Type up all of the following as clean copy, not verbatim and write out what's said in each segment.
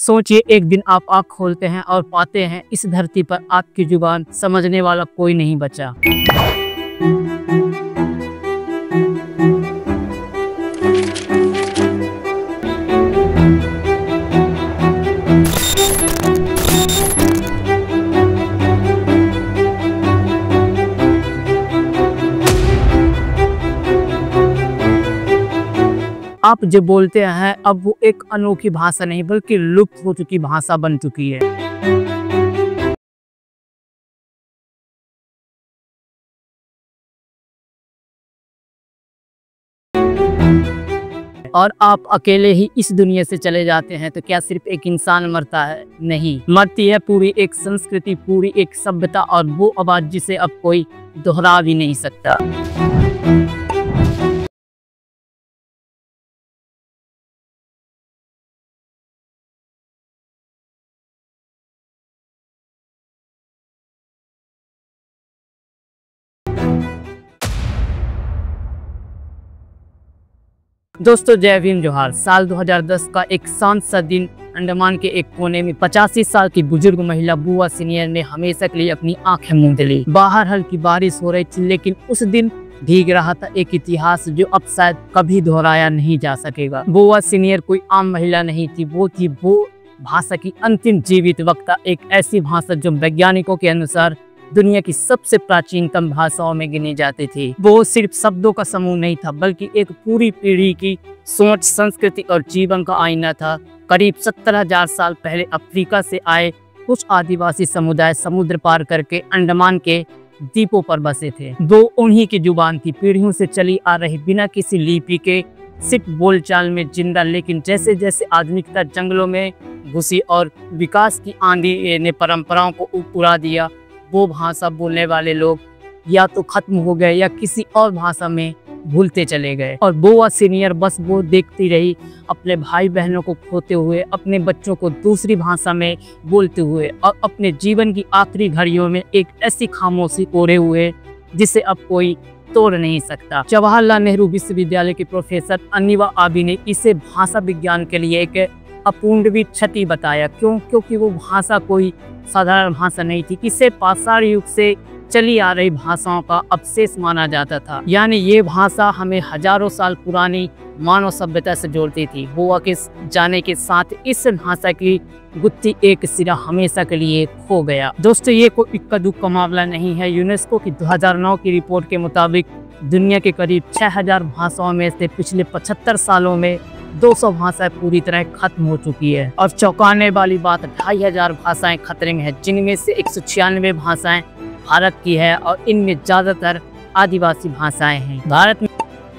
सोचिए, एक दिन आप आँख खोलते हैं और पाते हैं इस धरती पर आपकी जुबान समझने वाला कोई नहीं बचा। आप जो बोलते हैं अब वो एक अनोखी भाषा नहीं बल्कि लुप्त हो चुकी भाषा बन चुकी है। और आप अकेले ही इस दुनिया से चले जाते हैं तो क्या सिर्फ एक इंसान मरता है? नहीं, मरती है पूरी एक संस्कृति, पूरी एक सभ्यता और वो आवाज जिसे अब कोई दोहरा भी नहीं सकता। दोस्तों, जय भीम जोहार। साल 2010 का एक शांत सा दिन अंडमान के एक कोने में 85 साल की बुजुर्ग महिला बुआ सीनियर ने हमेशा के लिए अपनी आंखें मूंद ली। बाहर हल्की बारिश हो रही थी, लेकिन उस दिन भीग रहा था एक इतिहास जो अब शायद कभी दोहराया नहीं जा सकेगा। बुआ सीनियर कोई आम महिला नहीं थी, वो थी वो भाषा की अंतिम जीवित वक्ता, एक ऐसी भाषा जो वैज्ञानिकों के अनुसार दुनिया की सबसे प्राचीनतम भाषाओं में गिनी जाती थी। वो सिर्फ शब्दों का समूह नहीं था, बल्कि एक पूरी पीढ़ी की सोच, संस्कृति और जीवन का आईना था। करीब 70,000 साल पहले अफ्रीका से आए कुछ आदिवासी समुदाय समुद्र पार करके अंडमान के द्वीपों पर बसे थे। वो उन्हीं की जुबान थी, पीढ़ियों से चली आ रही, बिना किसी लिपि के, सिर्फ बोलचाल में जिंदा। लेकिन जैसे जैसे आधुनिकता जंगलों में घुसी और विकास की आंधी ने परंपराओं को उड़ा दिया, वो भाषा बोलने वाले लोग या तो खत्म हो गए या किसी और भाषा में भूलते चले गए। और बुआ सीनियर बस वो देखती रही, अपने भाई बहनों को खोते हुए, अपने बच्चों को दूसरी भाषा में बोलते हुए और अपने जीवन की आखिरी घड़ियों में एक ऐसी खामोशी ओढ़े हुए जिसे अब कोई तोड़ नहीं सकता। जवाहरलाल नेहरू विश्वविद्यालय के प्रोफेसर अनिवा आबी ने इसे भाषा विज्ञान के लिए एक अपूर्णीय क्षति बताया। क्योंकि वो भाषा कोई साधारण भाषा नहीं थी, इसे पाषाण युग से चली आ रही भाषाओं का अवशेष माना जाता था। यानी ये भाषा हमें हजारों साल पुरानी मानव सभ्यता से जोड़ती थी। बुआ के जाने के साथ इस भाषा की गुत्थी एक सिरा हमेशा के लिए खो गया। दोस्तों, ये कोई इक्का दुक्का मामला नहीं है। यूनेस्को की 2009 की रिपोर्ट के मुताबिक दुनिया के करीब 6000 भाषाओं में से पिछले 75 सालों में 200 भाषाएं पूरी तरह खत्म हो चुकी है। और चौंकाने वाली बात, 2500 भाषाएं खतरे में है, जिनमें से 196 भाषाएं भारत की है और इनमें ज्यादातर आदिवासी भाषाएं हैं। भारत में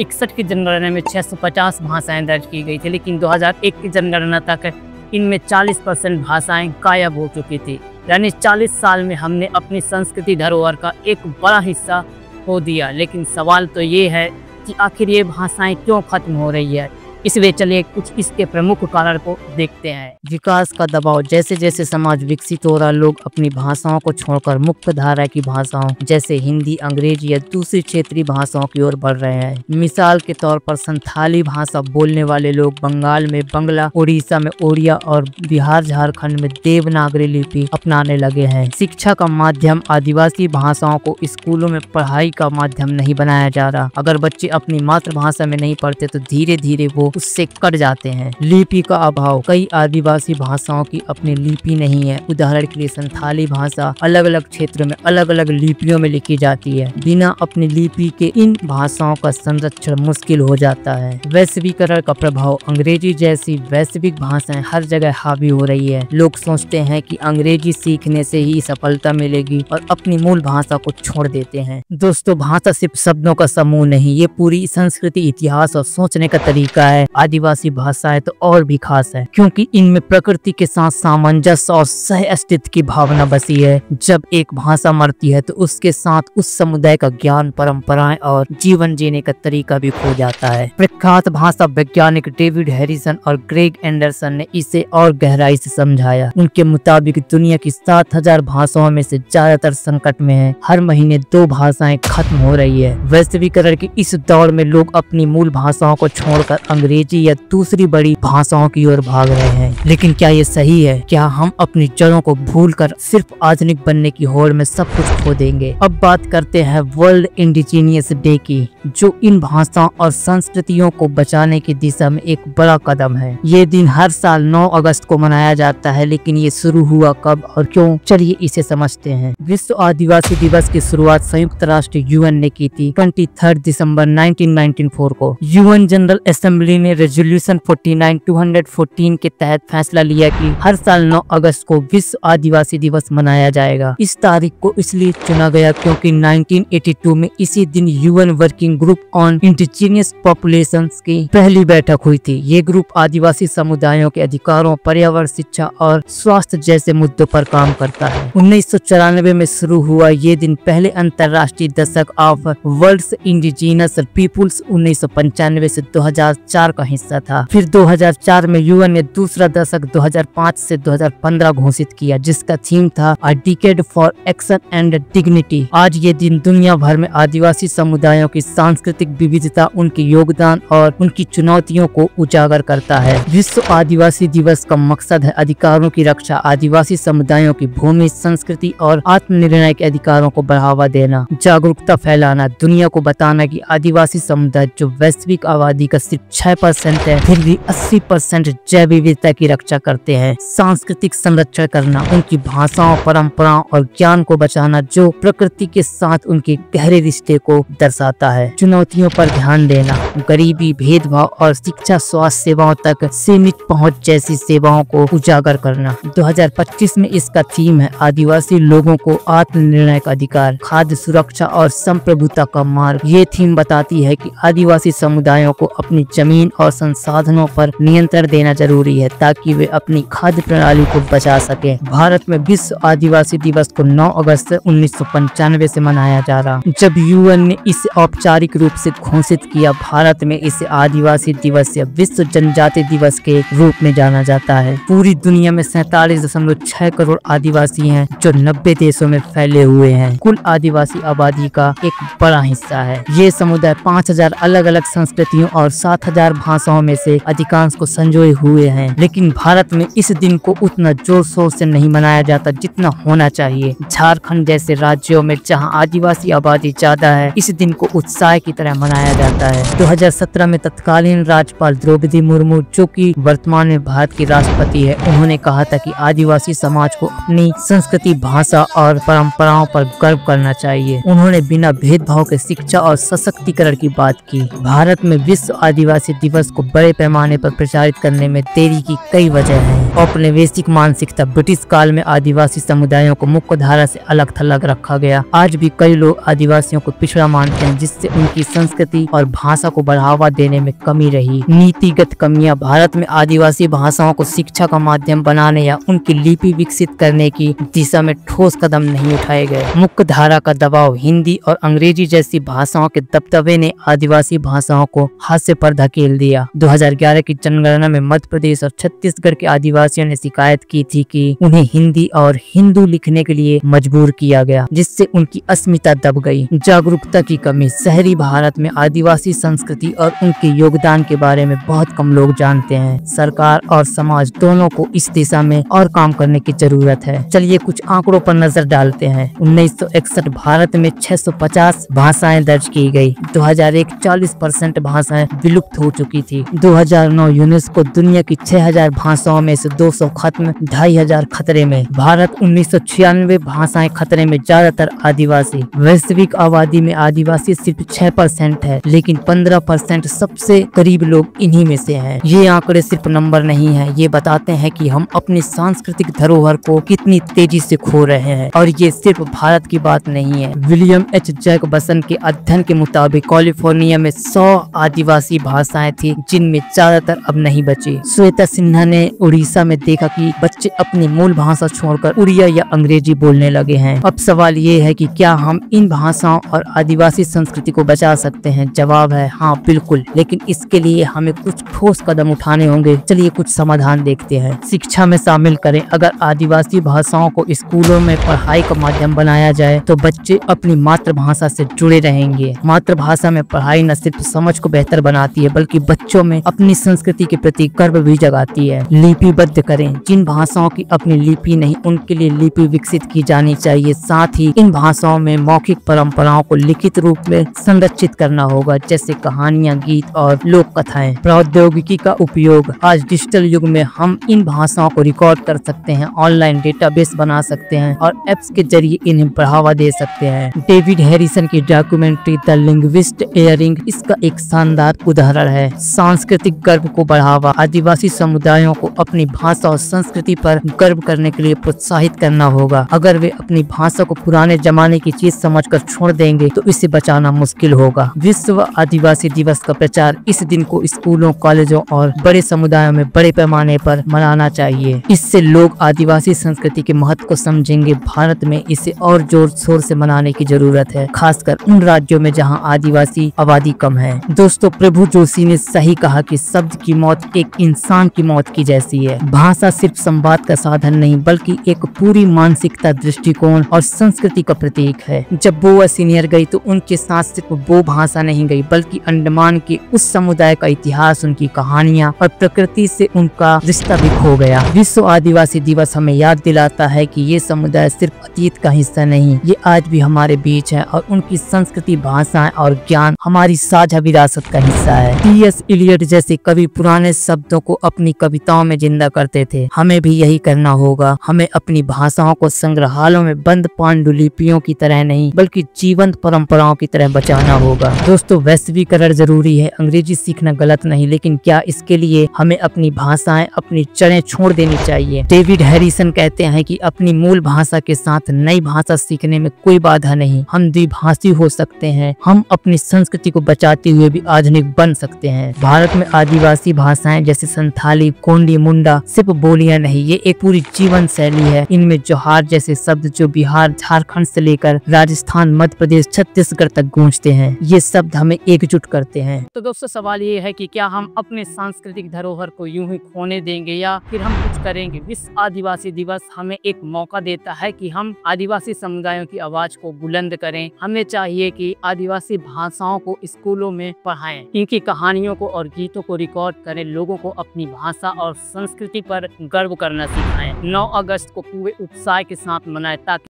61 की जनगणना में 650 भाषाएं दर्ज की गई थी, लेकिन 2001 की जनगणना तक इनमें 40% भाषाएं गायब हो चुकी थी। यानी 40 साल में हमने अपनी संस्कृति धरोहर का एक बड़ा हिस्सा खो दिया। लेकिन सवाल तो ये है कि आखिर ये भाषाएं क्यों खत्म हो रही है। इसलिए चलिए कुछ इसके प्रमुख कारण को देखते हैं। विकास का दबाव, जैसे जैसे समाज विकसित हो रहा, लोग अपनी भाषाओं को छोड़कर मुख्य धारा की भाषाओं जैसे हिंदी, अंग्रेजी या दूसरी क्षेत्रीय भाषाओं की ओर बढ़ रहे हैं। मिसाल के तौर पर संथाली भाषा बोलने वाले लोग बंगाल में बंगला, उड़ीसा में ओड़िया और बिहार झारखंड में देवनागरी लिपि अपनाने लगे हैं। शिक्षा का माध्यम आदिवासी भाषाओं को स्कूलों में पढ़ाई का माध्यम नहीं बनाया जा रहा। अगर बच्चे अपनी मातृभाषा में नहीं पढ़ते तो धीरे धीरे वो उससे कट जाते हैं। लिपि का अभाव, कई आदिवासी भाषाओं की अपनी लिपि नहीं है। उदाहरण के लिए संथाली भाषा अलग अलग क्षेत्रों में अलग अलग लिपियों में लिखी जाती है। बिना अपनी लिपि के इन भाषाओं का संरक्षण मुश्किल हो जाता है। वैश्वीकरण का प्रभाव, अंग्रेजी जैसी वैश्विक भाषाएं हर जगह हावी हो रही है। लोग सोचते हैं कि अंग्रेजी सीखने से ही सफलता मिलेगी और अपनी मूल भाषा को छोड़ देते हैं। दोस्तों, भाषा सिर्फ शब्दों का समूह नहीं, ये पूरी संस्कृति, इतिहास और सोचने का तरीका है। आदिवासी भाषाएं तो और भी खास है, क्योंकि इनमें प्रकृति के साथ सामंजस्य और सह अस्तित्व की भावना बसी है। जब एक भाषा मरती है तो उसके साथ उस समुदाय का ज्ञान, परंपराएं और जीवन जीने का तरीका भी खो जाता है। प्रख्यात भाषा वैज्ञानिक डेविड हैरिसन और ग्रेग एंडरसन ने इसे और गहराई से समझाया। उनके मुताबिक दुनिया की 7000 भाषाओं में से ज्यादातर संकट में है। हर महीने 2 भाषाएं खत्म हो रही है। वैश्वीकरण की इस दौर में लोग अपनी मूल भाषाओं को छोड़कर अंग्रेजी या दूसरी बड़ी भाषाओं की ओर भाग रहे हैं। लेकिन क्या ये सही है? क्या हम अपनी जड़ों को भूलकर सिर्फ आधुनिक बनने की होड़ में सब कुछ खो देंगे? अब बात करते हैं वर्ल्ड इंडिजीनियस डे की, जो इन भाषाओं और संस्कृतियों को बचाने की दिशा में एक बड़ा कदम है। ये दिन हर साल 9 अगस्त को मनाया जाता है, लेकिन ये शुरू हुआ कब और क्यों, चलिए इसे समझते हैं। विश्व आदिवासी दिवस की शुरुआत संयुक्त राष्ट्र यूएन ने की थी 23 दिसंबर 1994 को। यूएन जनरल असेंबली ने रेजोल्यूशन 49/214 के तहत फैसला लिया कि हर साल 9 अगस्त को विश्व आदिवासी दिवस मनाया जाएगा। इस तारीख को इसलिए चुना गया क्योंकि 1982 में इसी दिन UN working group on indigenous populations की पहली बैठक हुई थी। ये ग्रुप आदिवासी समुदायों के अधिकारों, पर्यावरण, शिक्षा और स्वास्थ्य जैसे मुद्दों पर काम करता है। 1994 में शुरू हुआ ये दिन पहले अंतर्राष्ट्रीय दशक ऑफ वर्ल्ड्स इंडिजिनस पीपुल्स 1995 से 2004 का हिस्सा था। फिर 2004 में यूएन ने दूसरा दशक 2005 से 2015 घोषित किया, जिसका थीम था अ decade for action and dignity. आज ये दिन दुनिया भर में आदिवासी समुदायों की सांस्कृतिक विविधता, उनके योगदान और उनकी चुनौतियों को उजागर करता है। विश्व आदिवासी दिवस का मकसद है अधिकारों की रक्षा, आदिवासी समुदायों की भूमि, संस्कृति और आत्मनिर्णय के अधिकारों को बढ़ावा देना, जागरूकता फैलाना, दुनिया को बताना कि आदिवासी समुदाय जो वैश्विक आबादी का सिर्फ 6% है, फिर भी 80% जैव विविधता की रक्षा करते हैं। सांस्कृतिक संरक्षण करना, उनकी भाषाओं, परंपराओं और ज्ञान को बचाना जो प्रकृति के साथ उनके गहरे रिश्ते को दर्शाता है। चुनौतियों पर ध्यान देना, गरीबी, भेदभाव और शिक्षा, स्वास्थ्य सेवाओं तक सीमित पहुंच जैसी सेवाओं को उजागर करना। 2025 में इसका थीम है आदिवासी लोगों को आत्मनिर्णय का अधिकार, खाद्य सुरक्षा और संप्रभुता का मार्ग। ये थीम बताती है कि आदिवासी समुदायों को अपनी जमीन और संसाधनों पर नियंत्रण देना जरूरी है ताकि वे अपनी खाद्य प्रणाली को बचा सके। भारत में विश्व आदिवासी दिवस को 9 अगस्त 1995 से मनाया जा रहा। जब यूएन ने इसे औपचारिक रूप से घोषित किया, भारत में इसे आदिवासी दिवस या विश्व जनजाति दिवस के रूप में जाना जाता है। पूरी दुनिया में 47.6 करोड़ आदिवासी हैं जो 90 देशों में फैले हुए हैं। कुल आदिवासी आबादी का एक बड़ा हिस्सा है। ये समुदाय 5000 अलग अलग संस्कृतियों और 7000 भाषाओं में से अधिकांश को संजोए हुए हैं। लेकिन भारत में इस दिन को उतना जोर शोर से नहीं मनाया जाता जितना होना चाहिए। झारखंड जैसे राज्यों में जहां आदिवासी आबादी ज्यादा है, इस दिन को उत्साह की तरह मनाया जाता है। 2017 में तत्कालीन राज्यपाल द्रौपदी मुर्मू, जो कि वर्तमान में भारत की राष्ट्रपति है, उन्होंने कहा था कि आदिवासी समाज को अपनी संस्कृति, भाषा और परंपराओं पर गर्व करना चाहिए। उन्होंने बिना भेदभाव के शिक्षा और सशक्तिकरण की बात की। भारत में विश्व आदिवासी दिवस को बड़े पैमाने पर प्रचारित करने में देरी की कई वजह हैं। औपनिवेशिक मानसिकता, ब्रिटिश काल में आदिवासी समुदायों को मुख्य धारा से अलग थलग रखा गया। आज भी कई लोग आदिवासियों को पिछड़ा मानते हैं, जिससे उनकी संस्कृति और भाषा को बढ़ावा देने में कमी रही। नीतिगत कमियां, भारत में आदिवासी भाषाओं को शिक्षा का माध्यम बनाने या उनकी लिपि विकसित करने की दिशा में ठोस कदम नहीं उठाए गए। मुख्य धारा का दबाव, हिंदी और अंग्रेजी जैसी भाषाओं के दबदबे ने आदिवासी भाषाओं को हाशिए पर धकेल दिया। 2011 की जनगणना में मध्य प्रदेश और छत्तीसगढ़ के आदिवासियों ने शिकायत की थी कि उन्हें हिंदी और हिंदू लिखने के लिए मजबूर किया गया, जिससे उनकी अस्मिता दब गई। जागरूकता की कमी, शहरी भारत में आदिवासी संस्कृति और उनके योगदान के बारे में बहुत कम लोग जानते हैं। सरकार और समाज दोनों को इस दिशा में और काम करने की जरूरत है। चलिए कुछ आंकड़ों पर नजर डालते हैं। 1961 भारत में 650 भाषाएं दर्ज की गई। 2001 40% भाषाएं विलुप्त हो चुकी थी। 2009 यूनेस्को दुनिया की 6000 भाषाओं में से 200 खत्म, 2500 खतरे में। भारत 1996 भाषाएं खतरे में, ज्यादातर आदिवासी। वैश्विक आबादी में आदिवासी सिर्फ 6% है, लेकिन 15% सबसे करीब लोग इन्हीं में से हैं। ये आंकड़े सिर्फ नंबर नहीं है, ये बताते हैं कि हम अपनी सांस्कृतिक धरोहर को कितनी तेजी से खो रहे हैं। और ये सिर्फ भारत की बात नहीं है। विलियम एच जैकबसन के अध्ययन के मुताबिक कैलिफोर्निया में 100 आदिवासी भाषाएं थी, जिनमें ज्यादातर अब नहीं बची। श्वेता सिन्हा ने उड़ीसा में देखा कि बच्चे अपनी मूल भाषा छोड़कर उड़िया या अंग्रेजी बोलने लगे हैं। अब सवाल ये है कि क्या हम इन भाषाओं और आदिवासी संस्कृति को बचा सकते हैं? जवाब है हाँ, बिल्कुल, लेकिन इसके लिए हमें कुछ ठोस कदम उठाने होंगे। चलिए कुछ समाधान देखते हैं। शिक्षा में शामिल करें। अगर आदिवासी भाषाओं को स्कूलों में पढ़ाई का माध्यम बनाया जाए तो बच्चे अपनी मातृभाषा से जुड़े रहेंगे। मातृभाषा में पढ़ाई न सिर्फ समझ को बेहतर बनाती है, बल्कि बच्चों में अपनी संस्कृति के प्रति गर्व भी जगाती है। है। लिपिबद्ध करें, जिन भाषाओं की अपनी लिपि नहीं उनके लिए लिपि विकसित की जानी चाहिए। साथ ही इन भाषाओं में मौखिक परंपराओं को लिखित रूप में संरक्षित करना होगा, जैसे कहानियां, गीत और लोक कथाएं। प्रौद्योगिकी का उपयोग, आज डिजिटल युग में हम इन भाषाओं को रिकॉर्ड कर सकते हैं, ऑनलाइन डेटाबेस बना सकते हैं और एप्स के जरिए इन्हें बढ़ावा दे सकते हैं। डेविड हैरिसन की डॉक्यूमेंट्री द लिंग्विस्ट एयरिंग इसका एक शानदार उदाहरण है। सांस्कृतिक गर्व को बढ़ावा, आदिवासी समुदायों को अपनी भाषा और संस्कृति पर गर्व करने के लिए प्रोत्साहित करना होगा। अगर वे अपनी भाषा को पुराने जमाने की चीज समझकर छोड़ देंगे तो इसे बचाना मुश्किल होगा। विश्व आदिवासी दिवस का प्रचार, इस दिन को स्कूलों, कॉलेजों और बड़े समुदायों में बड़े पैमाने पर मनाना चाहिए। इससे लोग आदिवासी संस्कृति के महत्व को समझेंगे। भारत में इसे और जोर शोर से मनाने की जरूरत है, खासकर उन राज्यों में जहां आदिवासी आबादी कम है। दोस्तों, प्रभु जोशी ने सही कहा कि शब्द की मौत एक इंसान की मौत की जैसी है। भाषा सिर्फ संवाद का साधन नहीं बल्कि एक पूरी मानसिकता, दृष्टिकोण और संस्कृति का प्रतीक है। जब बुआ सीनियर गई तो उनके साथ सिर्फ वो भाषा नहीं गई बल्कि अंडमान के उस समुदाय का इतिहास, उनकी कहानियां और प्रकृति से उनका रिश्ता भी खो गया। विश्व आदिवासी दिवस हमें याद दिलाता है कि ये समुदाय सिर्फ अतीत का हिस्सा नहीं, ये आज भी हमारे बीच है और उनकी संस्कृति, भाषाएं और ज्ञान हमारी साझा विरासत का हिस्सा है। टी.एस. इलियट जैसे कवि पुराने शब्दों को अपनी कविताओं में जिंदा करते थे। हमें भी यही करना होगा। हमें अपनी भाषाओं को संग्रहालयों में बंद पांडुलिपियों की तरह नहीं बल्कि जीवंत परंपराओं की तरह बचाना होगा। दोस्तों, वैश्वीकरण जरूरी है, अंग्रेजी सीखना गलत नहीं, लेकिन क्या इसके लिए हमें अपनी भाषाएं, अपनी जड़ें छोड़ देनी चाहिए? डेविड हैरिसन कहते हैं कि अपनी मूल भाषा के साथ नई भाषा सीखने में कोई बाधा नहीं। हम द्विभाषी हो सकते हैं। हम अपनी संस्कृति को बचाते हुए भी आधुनिक बन सकते हैं। भारत में आदिवासी भाषाएं जैसे संथाली, गोंडी, मुंडा सिर्फ बोलियां नहीं, ये एक पूरी जीवन शैली है। इनमें जोहार जैसे शब्द जो बिहार, झारखंड से लेकर राजस्थान, मध्य प्रदेश, छत्तीसगढ़ तक गूंजते हैं। ये शब्द हमें एकजुट करते हैं। तो दोस्तों, सवाल ये है कि क्या हम अपने सांस्कृतिक धरोहर को यूं ही खोने देंगे या फिर हम कुछ करेंगे? विश्व आदिवासी दिवस हमें एक मौका देता है कि हम आदिवासी समुदायों की आवाज को बुलंद करें। हमें चाहिए कि आदिवासी भाषाओं को स्कूलों में पढ़ाएं, इनकी कहानियों को और गीतों को रिकॉर्ड करें, लोगों को अपनी भाषा और संस्कृति पर गर्व करना सिखाएं। 9 अगस्त को पूरे उत्साह के साथ मनाएं ताकि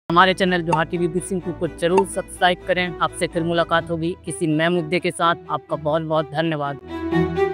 हमारे चैनल जोहार टीवी बिसिंग को जरूर सब्सक्राइब करें। आपसे फिर मुलाकात होगी किसी नए मुद्दे के साथ। आपका बहुत बहुत धन्यवाद।